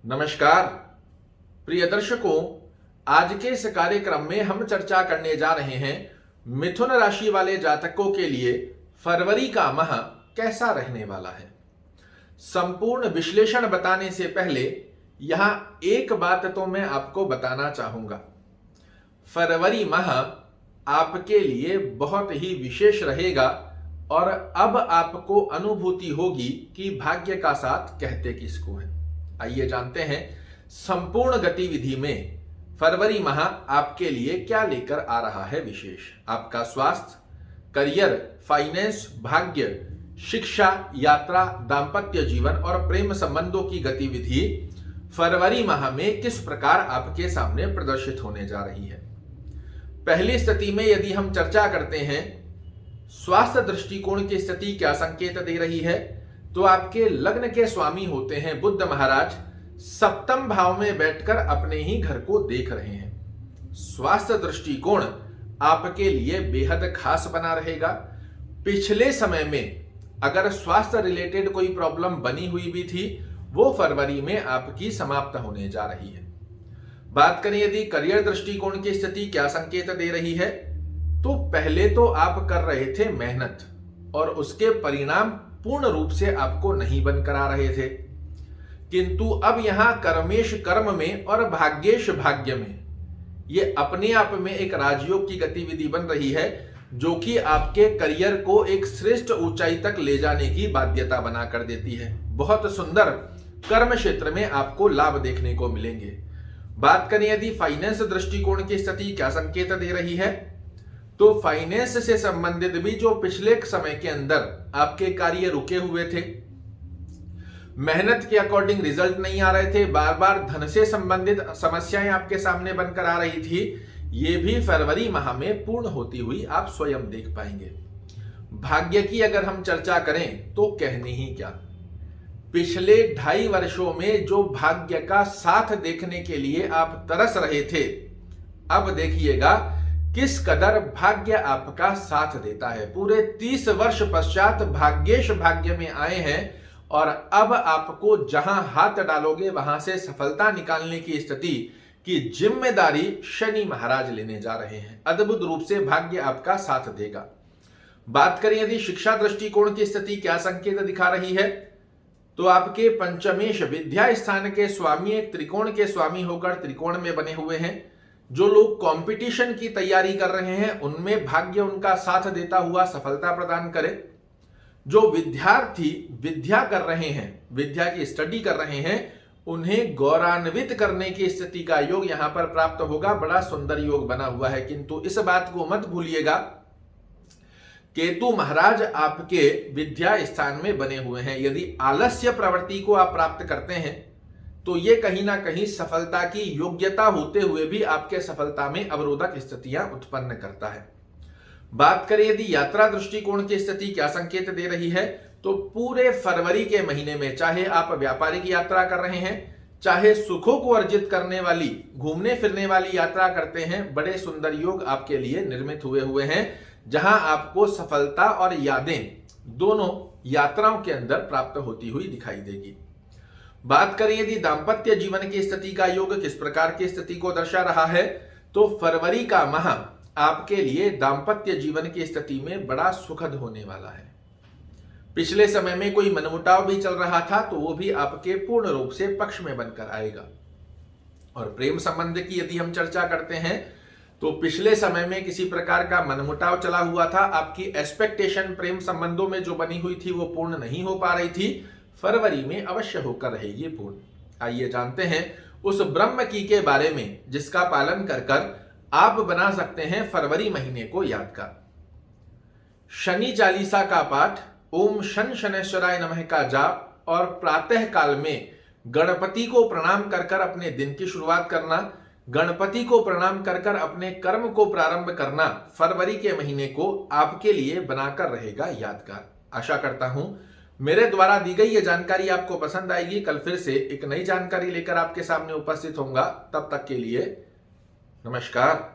नमस्कार प्रिय दर्शकों, आज के इस कार्यक्रम में हम चर्चा करने जा रहे हैं मिथुन राशि वाले जातकों के लिए फरवरी का माह कैसा रहने वाला है। संपूर्ण विश्लेषण बताने से पहले यहां एक बात तो मैं आपको बताना चाहूंगा। फरवरी माह आपके लिए बहुत ही विशेष रहेगा और अब आपको अनुभूति होगी कि भाग्य का साथ कहते किसको है। आइए जानते हैं संपूर्ण गतिविधि में फरवरी माह आपके लिए क्या लेकर आ रहा है विशेष। आपका स्वास्थ्य, करियर, फाइनेंस, भाग्य, शिक्षा, यात्रा, दाम्पत्य जीवन और प्रेम संबंधों की गतिविधि फरवरी माह में किस प्रकार आपके सामने प्रदर्शित होने जा रही है। पहली स्थिति में यदि हम चर्चा करते हैं स्वास्थ्य दृष्टिकोण की स्थिति क्या संकेत दे रही है, तो आपके लग्न के स्वामी होते हैं बुध महाराज सप्तम भाव में बैठकर अपने ही घर को देख रहे हैं। स्वास्थ्य दृष्टिकोण आपके लिए बेहद खास बना रहेगा। पिछले समय में अगर स्वास्थ्य रिलेटेड कोई प्रॉब्लम बनी हुई भी थी, वो फरवरी में आपकी समाप्त होने जा रही है। बात करें यदि करियर दृष्टिकोण की स्थिति क्या संकेत दे रही है, तो पहले तो आप कर रहे थे मेहनत और उसके परिणाम पूर्ण रूप से आपको नहीं बनकर आ रहे थे, किंतु अब यहां कर्मेश कर्म में और भाग्येश भाग्य में ये अपने आप में एक राजयोग की गतिविधि बन रही है, जो कि आपके करियर को एक श्रेष्ठ ऊंचाई तक ले जाने की बाध्यता बना कर देती है। बहुत सुंदर कर्म क्षेत्र में आपको लाभ देखने को मिलेंगे। बात करें यदि फाइनेंस दृष्टिकोण की स्थिति क्या संकेत दे रही है, तो फाइनेंस से संबंधित भी जो पिछले समय के अंदर आपके कार्य रुके हुए थे, मेहनत के अकॉर्डिंग रिजल्ट नहीं आ रहे थे, बार बार धन से संबंधित समस्याएं आपके सामने बनकर आ रही थी, ये भी फरवरी माह में पूर्ण होती हुई आप स्वयं देख पाएंगे। भाग्य की अगर हम चर्चा करें तो कहने ही क्या, पिछले 2.5 वर्षों में जो भाग्य का साथ देखने के लिए आप तरस रहे थे, अब देखिएगा किस कदर भाग्य आपका साथ देता है। पूरे 30 वर्ष पश्चात भाग्येश भाग्य में आए हैं और अब आपको जहां हाथ डालोगे वहां से सफलता निकालने की स्थिति की जिम्मेदारी शनि महाराज लेने जा रहे हैं। अद्भुत रूप से भाग्य आपका साथ देगा। बात करें यदि शिक्षा दृष्टिकोण की स्थिति क्या संकेत दिखा रही है, तो आपके पंचमेश विद्या स्थान के स्वामी एक त्रिकोण के स्वामी होकर त्रिकोण में बने हुए हैं। जो लोग कंपटीशन की तैयारी कर रहे हैं उनमें भाग्य उनका साथ देता हुआ सफलता प्रदान करे। जो विद्यार्थी विद्या कर रहे हैं, विद्या की स्टडी कर रहे हैं, उन्हें गौरवान्वित करने की स्थिति का योग यहां पर प्राप्त होगा। बड़ा सुंदर योग बना हुआ है, किंतु इस बात को मत भूलिएगा केतु महाराज आपके विद्या स्थान में बने हुए हैं। यदि आलस्य प्रवृत्ति को आप प्राप्त करते हैं तो ये कहीं ना कहीं सफलता की योग्यता होते हुए भी आपके सफलता में अवरोधक स्थितियां उत्पन्न करता है। बात करें यदि यात्रा दृष्टिकोण की स्थिति क्या संकेत दे रही है, तो पूरे फरवरी के महीने में चाहे आप व्यापारिक यात्रा कर रहे हैं, चाहे सुखों को अर्जित करने वाली घूमने फिरने वाली यात्रा करते हैं, बड़े सुंदर योग आपके लिए निर्मित हुए हैं, जहां आपको सफलता और यादें दोनों यात्राओं के अंदर प्राप्त होती हुई दिखाई देगी। बात करें यदि दाम्पत्य जीवन की स्थिति का योग किस प्रकार की स्थिति को दर्शा रहा है, तो फरवरी का माह आपके लिए दाम्पत्य जीवन की स्थिति में बड़ा सुखद होने वाला है। पिछले समय में कोई मनमुटाव भी चल रहा था तो वो भी आपके पूर्ण रूप से पक्ष में बनकर आएगा। और प्रेम संबंध की यदि हम चर्चा करते हैं, तो पिछले समय में किसी प्रकार का मनमुटाव चला हुआ था, आपकी एक्सपेक्टेशन प्रेम संबंधों में जो बनी हुई थी वो पूर्ण नहीं हो पा रही थी, फरवरी में अवश्य होकर रहेगी पूर्ण। आइए जानते हैं उस ब्रह्म की के बारे में जिसका पालन कर कर आप बना सकते हैं फरवरी महीने को यादगार। शनि चालीसा का पाठ, ओम शन शनैश्वराय नमः का जाप और प्रातः काल में गणपति को प्रणाम कर कर अपने दिन की शुरुआत करना, गणपति को प्रणाम कर कर अपने कर्म को प्रारंभ करना फरवरी के महीने को आपके लिए बनाकर रहेगा यादगार। आशा करता हूं मेरे द्वारा दी गई यह जानकारी आपको पसंद आएगी। कल फिर से एक नई जानकारी लेकर आपके सामने उपस्थित होऊंगा। तब तक के लिए नमस्कार।